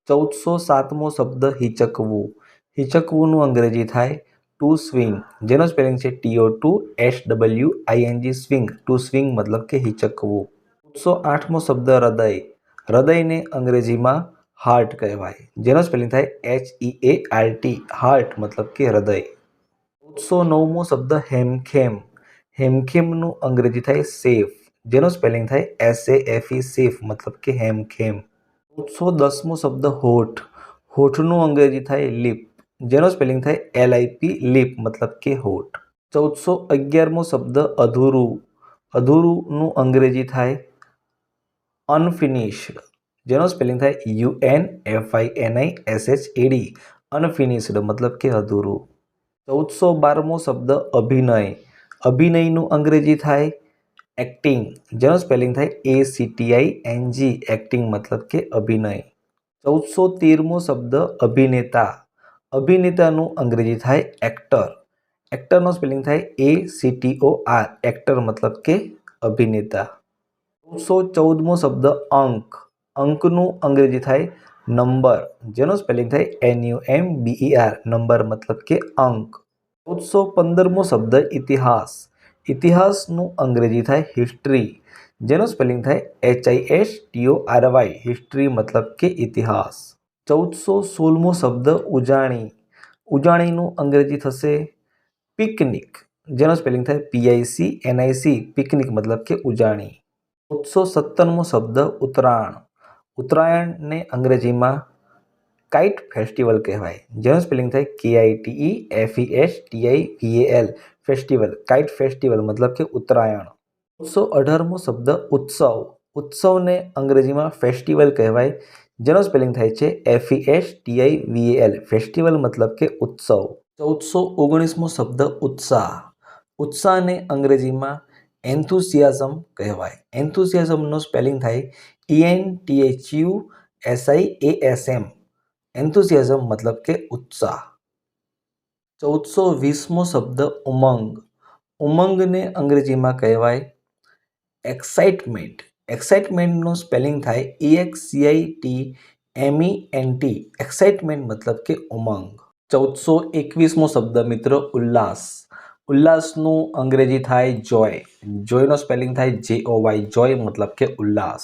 1407મો શબ્દ હિચકવું. હિચકવુંનું અંગ્રેજી થાય ટુ સ્વિંગ, જેનો સ્પેલિંગ છે TO2SWING સ્વિંગ. ટુ સ્વિંગ મતલબ કે હિચકવું. 1408મો શબ્દ હૃદય. હૃદયને અંગ્રેજીમાં હાર્ટ કહેવાય, જેનો સ્પેલિંગ થાય HEART. હાર્ટ મતલબ કે હૃદય. 1409મો શબ્દ હેમખેમ. હેમખેમનું અંગ્રેજી થાય સેફ, જેનો સ્પેલિંગ થાય SAFE સેફ મતલબ કે હેમખેમ. 1410મો શબ્દ હોઠ. હોઠનું અંગ્રેજી થાય લિપ, જેનો સ્પેલિંગ થાય LIP લિપ મતલબ કે હોઠ. 1411મો શબ્દ અધૂરું. અધૂરુંનું અંગ્રેજી થાય અનફિનિશ્ડ, જેનો સ્પેલિંગ થાય UNFINISHED અનફિનિશ્ડ મતલબ કે અધૂરું. 1412મો શબ્દ અભિનય. અભિનયનું અંગ્રેજી થાય એક્ટિંગ, જેનો સ્પેલિંગ થાય ACTING એક્ટિંગ મતલબ કે અભિનય. 1413મો શબ્દ અભિનેતા. અભિનેતાનું અંગ્રેજી થાય એક્ટર. એક્ટરનો સ્પેલિંગ થાય ACTOR એક્ટર મતલબ કે અભિનેતા. 1414મો શબ્દ અંક. અંકનું અંગ્રેજી થાય નંબર, જેનો સ્પેલિંગ થાય NUMBER નંબર મતલબ કે અંક. 1415મો શબ્દ ઇતિહાસ. ઇતિહાસનું અંગ્રેજી થાય હિસ્ટ્રી, જેનો સ્પેલિંગ થાય HISTORY હિસ્ટ્રી મતલબ કે ઇતિહાસ. 1416મો શબ્દ ઉજાણી. ઉજાણીનું અંગ્રેજી થશે પિકનિક, જેનો સ્પેલિંગ થાય PICNIC પિકનિક મતલબ કે ઉજાણી. 1417મો શબ્દ ઉત્તરાયણ. ઉત્તરાયણને અંગ્રેજીમાં કાઇટ ફેસ્ટિવલ કહેવાય, જેનો સ્પેલિંગ થાય KITEFESTIVAL ફેસ્ટિવલ. કાઇટ ફેસ્ટિવલ મતલબ કે ઉત્તરાયણ. 1418મો શબ્દ ઉત્સવ. ઉત્સવને અંગ્રેજીમાં ફેસ્ટિવલ કહેવાય, જેનો સ્પેલિંગ થાય છે FESTIVAL ફેસ્ટિવલ મતલબ કે ઉત્સવ. 1419મો શબ્દ ઉત્સાહ. ઉત્સાહને અંગ્રેજીમાં એન્થુસિયાઝમ કહેવાય. એન્થુસિયાઝમનો સ્પેલિંગ થાય ENTHUSIASM એન્થુસિયાઝમ મતલબ કે ઉત્સાહ. 1420મો શબ્દ ઉમંગ. ઉમંગને અંગ્રેજીમાં કહેવાય એક્સાઇટમેન્ટ. એક્સાઇટમેન્ટનું સ્પેલિંગ થાય EXCITMENT એક્સાઇટમેન્ટ મતલબ કે ઉમંગ. 1421મો શબ્દ મિત્રો ઉલ્લાસ. ઉલ્લાસનું અંગ્રેજી થાય જોય. જોયનો સ્પેલિંગ થાય JOY જોય મતલબ કે ઉલ્લાસ.